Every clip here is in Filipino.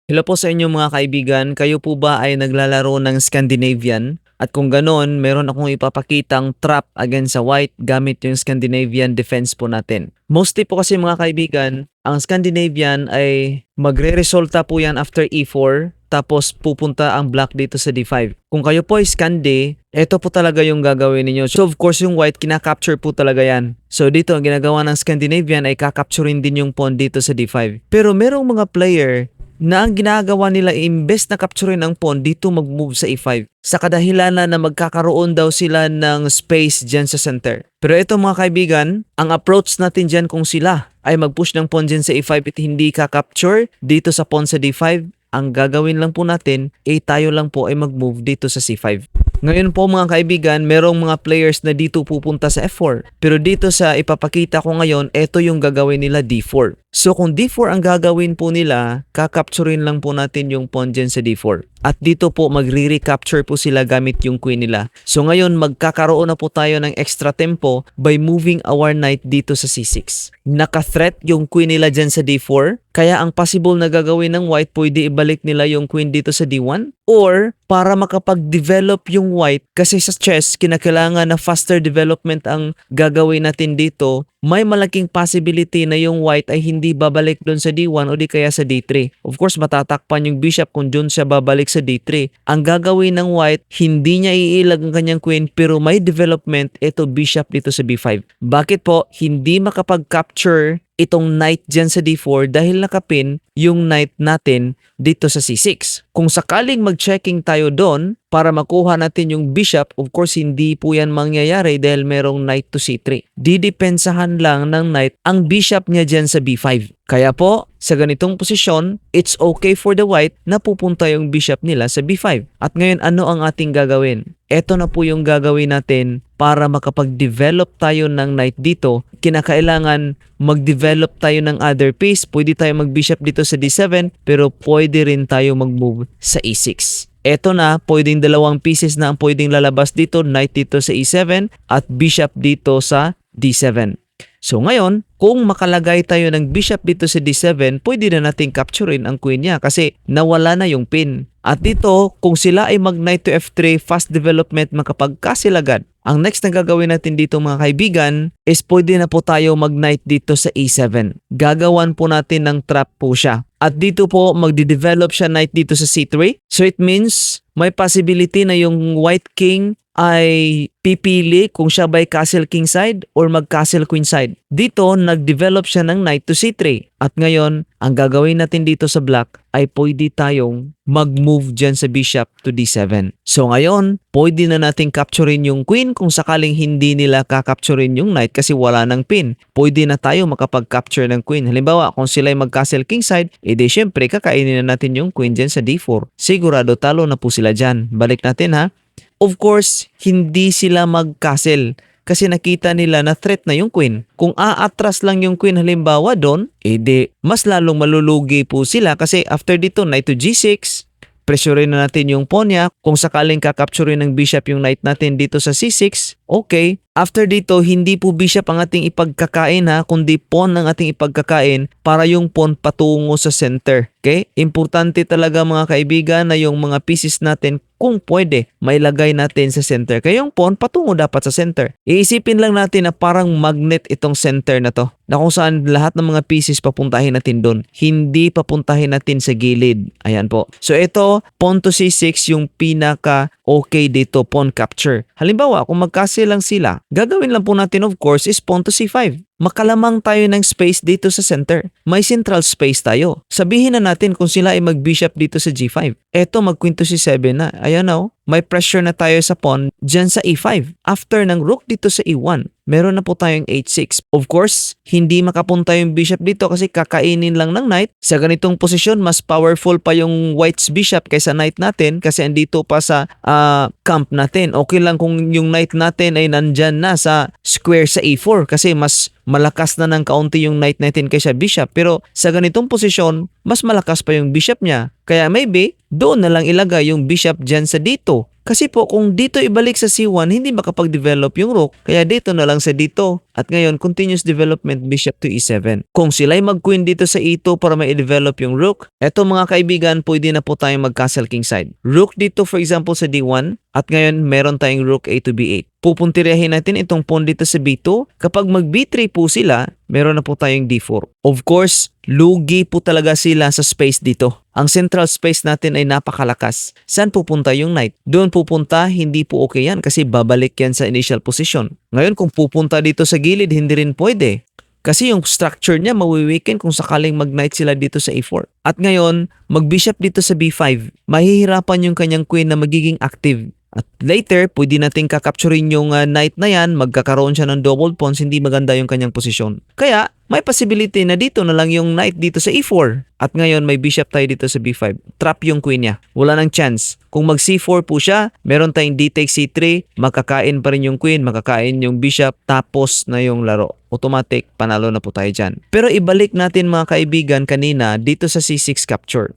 Hello po sa inyo mga kaibigan, kayo po ba ay naglalaro ng Scandinavian? At kung ganon, meron akong ipapakitang trap against sa white gamit yung Scandinavian defense po natin. Mostly po kasi mga kaibigan, ang Scandinavian ay magre-resulta po yan after e4, tapos pupunta ang black dito sa d5. Kung kayo po ay Scandi, ito po talaga yung gagawin ninyo. So of course yung white, kinakapture po talaga yan. So dito, ang ginagawa ng Scandinavian ay kakapturin din yung pawn dito sa d5. Pero merong mga player na ang ginagawa nila imbes na capturein ang pawn dito mag-move sa e5 sa kadahilanan na magkakaroon daw sila ng space dyan sa center. Pero ito mga kaibigan, ang approach natin dyan kung sila ay mag-push ng pawn dyan sa e5 at hindi ka-capture dito sa pawn sa d5, ang gagawin lang po natin ay tayo lang po ay mag-move dito sa c5. Ngayon po mga kaibigan, merong mga players na dito pupunta sa f4. Pero dito sa ipapakita ko ngayon, ito yung gagawin nila d4. So kung d4 ang gagawin po nila, kakapturin lang po natin yung pawn dyan sa d4. At dito po magre-recapture po sila gamit yung queen nila. So ngayon magkakaroon na po tayo ng extra tempo by moving our knight dito sa c6. Naka-threat yung queen nila dyan sa d4. Kaya ang possible na gagawin ng white, pwede ibalik nila yung queen dito sa d1. Or para makapag-develop yung white, kasi sa chess, kinakailangan na faster development ang gagawin natin dito, may malaking possibility na yung white ay hindi babalik doon sa d1 o di kaya sa d3. Of course, matatakpan yung bishop kung doon siya babalik sa d3. Ang gagawin ng white, hindi niya iilag ang kanyang queen pero may development ito bishop dito sa b5. Bakit po? Hindi makapag-capture itong knight dyan sa d4 dahil nakapin yung knight natin dito sa c6. Kung sakaling mag-checking tayo doon para makuha natin yung bishop, of course hindi po yan mangyayari dahil merong knight to c3. Didepensahan lang ng knight ang bishop niya dyan sa b5. Kaya po, sa ganitong posisyon, it's okay for the white na pupunta yung bishop nila sa b5. At ngayon, ano ang ating gagawin? Ito na po yung gagawin natin para makapag-develop tayo ng knight dito. Kinakailangan mag-develop tayo ng other piece. Pwede tayo mag-bishop dito sa d7, pero pwede rin tayo mag-move sa e6. Ito na, pwedeng dalawang pieces na ang pwedeng lalabas dito, knight dito sa e7 at bishop dito sa d7. So ngayon, kung makalagay tayo ng bishop dito sa d7, pwede na nating capturein ang queen niya kasi nawala na yung pin. At dito, kung sila ay mag-knight to f3, fast development makapagkasilagan. Ang next na gagawin natin dito mga kaibigan is pwede na po tayo mag-knight dito sa e7. Gagawan po natin ng trap po siya. At dito po magde-develop siya knight dito sa c3. So it means may possibility na yung white king ay pipili kung siya ba'y castle king side or mag castle queen side. Dito, nag-develop siya ng knight to c3. At ngayon, ang gagawin natin dito sa black ay pwede tayong mag-move dyan sa bishop to d7. So ngayon, pwede na natin capturein yung queen kung sakaling hindi nila kakapturein yung knight kasi wala ng pin. Pwede na tayo makapag-capture ng queen. Halimbawa, kung sila ay mag-castle king side, edi syempre kakainin na natin yung queen dyan sa d4. Sigurado talo na po sila dyan. Balik natin ha. Of course, hindi sila mag-castle kasi nakita nila na threat na yung queen. Kung aatras lang yung queen halimbawa doon, edi mas lalong malulugi po sila kasi after dito, knight to g6, pressurein na natin yung pawn niya. Kung sakaling kakapturein ng bishop yung knight natin dito sa c6, okay. After dito, hindi po bishop ang ating ipagkakain ha, kundi pawn ang ating ipagkakain para yung pawn patungo sa center. Okay? Importante talaga mga kaibigan na yung mga pieces natin kung pwede, mailagay natin sa center. Kaya yung pawn patungo dapat sa center. Iisipin lang natin na parang magnet itong center na to. Na kung saan lahat ng mga pieces papuntahin natin doon. Hindi papuntahin natin sa gilid. Ayan po. So ito, pawn to c6 yung pinaka okay dito, pawn capture. Halimbawa, kung magkasya lang sila, gagawin lang po natin of course is pawn to c5. Makalamang tayo ng space dito sa center. May central space tayo. Sabihin na natin kung sila ay mag-bishop dito sa g5. Eto mag-queen to c7 na. Ayan na oh. May pressure na tayo sa pawn dyan sa e5. After ng rook dito sa e1, meron na po tayong h6. Of course, hindi makapunta yung bishop dito kasi kakainin lang ng knight. Sa ganitong posisyon, mas powerful pa yung white's bishop kaysa knight natin kasi andito pa sa camp natin. Okay lang kung yung knight natin ay nandyan na sa square sa e4 kasi mas malakas na ng kaunti yung knight natin kaysa bishop. Pero sa ganitong posisyon, mas malakas pa yung bishop niya. Kaya maybe, doon na lang ilagay yung bishop dyan sa dito. Kasi po, kung dito ibalik sa c1, hindi makapag-develop yung rook. Kaya dito na lang sa dito. At ngayon, continuous development bishop to e7. Kung sila'y mag-queen dito sa e2 para ma-develop yung rook, eto mga kaibigan, pwede na po tayong mag-castle kingside. Rook dito for example sa d1, at ngayon meron tayong rook a to b8. Pupuntirahin natin itong pawn dito sa b2. Kapag mag b3 po sila, meron na po tayong d4. Of course, lugi po talaga sila sa space dito. Ang central space natin ay napakalakas. Saan pupunta yung knight? Doon pupunta, hindi po okay yan kasi babalik yan sa initial position. Ngayon kung pupunta dito sa gilid, hindi rin pwede. Kasi yung structure niya mawiweaken kung sakaling mag-knight sila dito sa a4. At ngayon, mag-bishop dito sa b5. Mahihirapan yung kanyang queen na magiging active. At later, pwede nating kakapturin yung knight na yan, magkakaroon siya ng double pawns, hindi maganda yung kanyang posisyon. Kaya, may possibility na dito na lang yung knight dito sa e4. At ngayon, may bishop tayo dito sa b5. Trap yung queen niya. Wala nang chance. Kung mag c4 po siya, meron tayong d takes c3, makakain pa rin yung queen, makakain yung bishop, tapos na yung laro. Automatic, panalo na po tayo dyan. Pero ibalik natin mga kaibigan kanina dito sa c6 capture.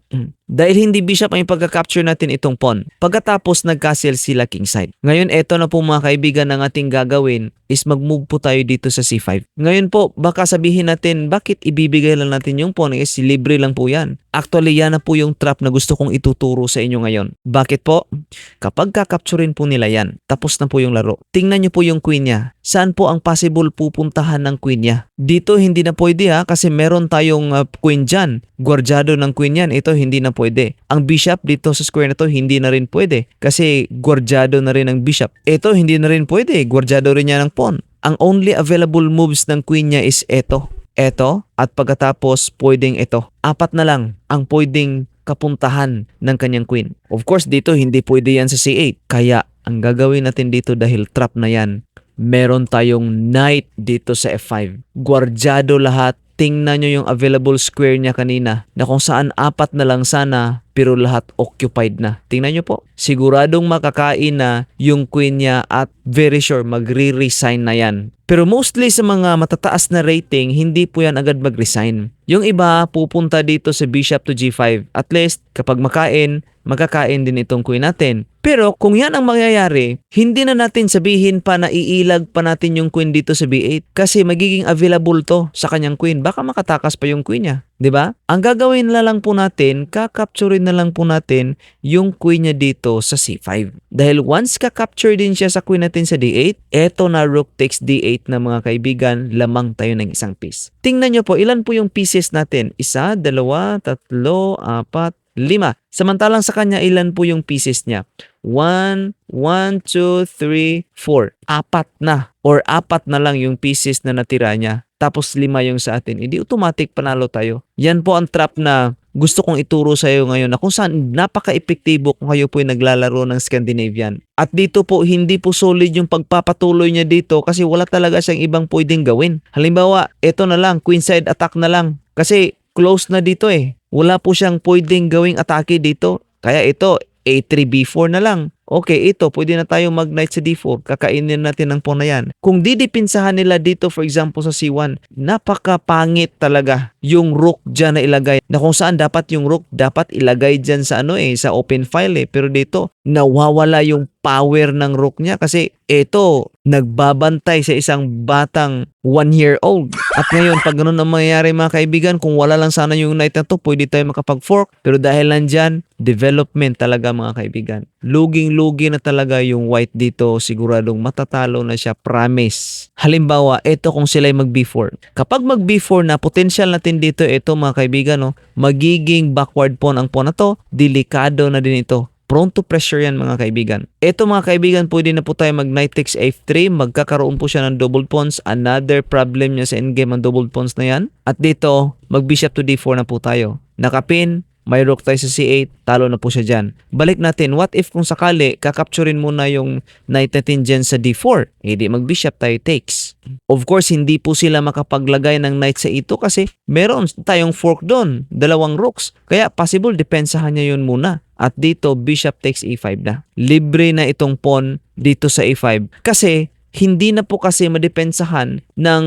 Dahil hindi bishop ang ipagka-capture natin itong pawn. Pagkatapos nag-castle sila kingside. Ngayon, eto na po mga kaibigan ang ating gagawin is mag-move po tayo dito sa c5. Ngayon po, baka sabihin natin, bakit ibibigay lang natin yung pawn? Is libre lang po yan. Actually, yan na po yung trap na gusto kong ituturo sa inyo ngayon. Bakit po? Kapag kakapturin po nila yan, tapos na po yung laro. Tingnan nyo po yung queen niya. Saan po ang possible pupuntahan ng queen niya? Dito hindi na pwede kasi meron tayong queen dyan. Guardiado ng queen yan. Ito hindi na pwede. Ang bishop dito sa square na to hindi na rin pwede. Kasi guardiado na rin ang bishop. Ito hindi na rin pwede. Guardiado rin niya ng pawn. Ang only available moves ng queen niya is ito. Ito at pagkatapos pwedeng ito. Apat na lang ang pwedeng kapuntahan ng kanyang queen. Of course dito hindi pwede yan sa c8. Kaya ang gagawin natin dito dahil trap na yan, meron tayong knight dito sa f5. Guardiado lahat. Tingnan nyo yung available square niya kanina na kung saan apat na lang sana pero lahat occupied na. Tingnan nyo po. Siguradong makakain na yung queen niya at very sure magre-resign na yan. Pero mostly sa mga matataas na rating, hindi po yan agad mag-resign. Yung iba pupunta dito sa bishop to g5. At least kapag makain, magkakain din itong queen natin. Pero kung yan ang mangyayari, hindi na natin sabihin pa na iilag pa natin yung queen dito sa b8 kasi magiging available to sa kanyang queen. Baka makatakas pa yung queen niya. 'Di ba? Ang gagawin na lang po natin, kakapturin na lang po natin yung queen niya dito sa c5. Dahil once ka-capture din siya sa queen natin sa d8, eto na rook takes d8 na mga kaibigan, lamang tayo ng isang piece. Tingnan nyo po, ilan po yung pieces natin? 1, 2, 3, 4, 5. Samantalang sa kanya, ilan po yung pieces niya? 1, 2, 3, 4. Apat na or apat na lang yung pieces na natira niya. Tapos 5 yung sa atin. Hindi automatic panalo tayo. Yan po ang trap na gusto kong ituro sa iyo ngayon na kung saan napaka-epektibo kung kayo po ay naglalaro ng Scandinavian. At dito po, hindi po solid yung pagpapatuloy niya dito kasi wala talaga siyang ibang pwedeng gawin. Halimbawa, ito na lang, queenside attack na lang. Kasi close na dito Wala po siyang pwedeng gawing atake dito. Kaya ito, a3, b4 na lang. Okay, ito, pwede na tayo mag-knight sa d4. Kakainin natin ang pawn na yan. Kung didipinsahan nila dito, for example, sa c1, napakapangit talaga yung rook dyan na ilagay. Na kung saan dapat yung rook, dapat ilagay dyan sa sa open file Pero dito, nawawala yung power ng rook niya kasi ito, nagbabantay sa isang batang 1-year-old. At ngayon, pag ganun ang mangyayari mga kaibigan, kung wala lang sana yung knight na to, pwede tayo makapag-fork. Pero dahil nandyan, development talaga mga kaibigan. Luging-lugi na talaga yung white dito. Siguradong matatalo na siya. Promise. Halimbawa, ito kung sila'y mag-b4. Kapag mag-b4 na, potential natin dito, ito mga kaibigan, magiging backward pawn ang pawn na to. Delikado na din ito. Prone to pressure yan mga kaibigan. Ito mga kaibigan, pwede na po tayo mag-knight takes f3. Magkakaroon po siya ng double pawns. Another problem niya sa endgame ang double pawns na yan. At dito, mag-bishop to d4 na po tayo. Nakapin, may rook tayo sa c8, talo na po siya dyan. Balik natin, what if kung sakali, kakapturin muna yung knight natin dyan sa d4? Di mag-bishop tayo takes. Of course, hindi po sila makapaglagay ng knight sa ito kasi meron tayong fork doon, 2 rooks. Kaya possible, depensahan niya yun muna. At dito, bishop takes e5 na. Libre na itong pawn dito sa e5. Kasi, hindi na po kasi madepensahan ng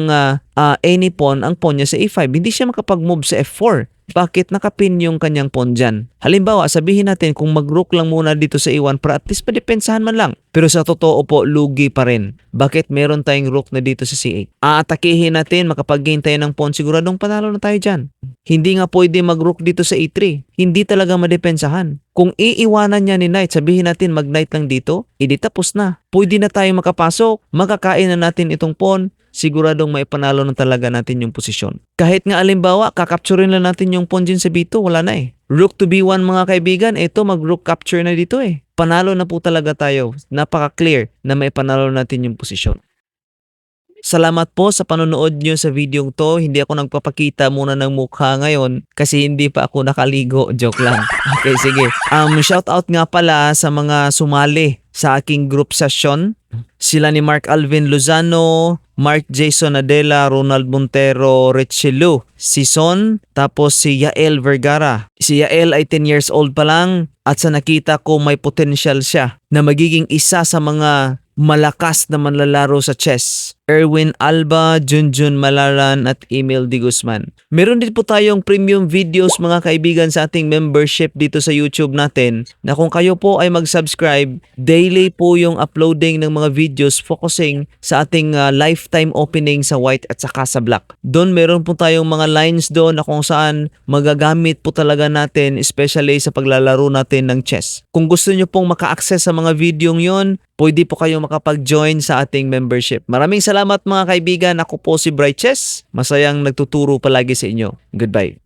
any pawn ang pawn niya sa e5. Hindi siya makapag-move sa f4. Bakit? Nakapin yung kanyang pawn dyan. Halimbawa, sabihin natin kung mag-rook lang muna dito sa e1 para at least padepensahan man lang. Pero sa totoo po, lugi pa rin. Bakit? Meron tayong rook na dito sa c8. Aatakihin natin, makapag-gain tayo ng pawn, siguradong panalo na tayo dyan. Hindi nga pwede mag-rook dito sa e3. Hindi talaga madepensahan. Kung iiwanan niya ni knight, sabihin natin mag-knight lang dito, edi tapos na. Pwede na tayo makapasok, makakain na natin itong pawn, siguradong maipanalo na talaga natin yung posisyon. Kahit nga alimbawa, kakapturin lang natin yung pawn dyan sa b2, wala na eh. Rook to b1 mga kaibigan, ito mag-rook capture na dito eh. Panalo na po talaga tayo. Napaka-clear na maipanalo natin yung posisyon. Salamat po sa panonood nyo sa video to. Hindi ako nagpapakita muna ng mukha ngayon kasi hindi pa ako nakaligo. Joke lang. Okay, sige. Shoutout nga pala sa mga sumali sa aking group session. Sila ni Mark Alvin Lozano, Mark Jason Adela, Ronald Montero, Richelu, si Son, tapos si Yael Vergara. Si Yael ay 10 years old pa lang at sa nakita ko may potential siya na magiging isa sa mga malakas na manlalaro sa chess. Erwin Alba, Junjun Malaran at Emil Di Guzman. Meron din po tayong premium videos mga kaibigan sa ating membership dito sa YouTube natin na kung kayo po ay mag-subscribe, daily po yung uploading ng mga videos focusing sa ating lifetime opening sa white at saka sa black. Doon meron po tayong mga lines doon na kung saan magagamit po talaga natin especially sa paglalaro natin ng chess. Kung gusto nyo pong maka-access sa mga videong yon, pwede po kayong makapag-join sa ating membership. Maraming salamat mga kaibigan. Ako po si Bright Chess. Masayang nagtuturo palagi sa inyo. Goodbye.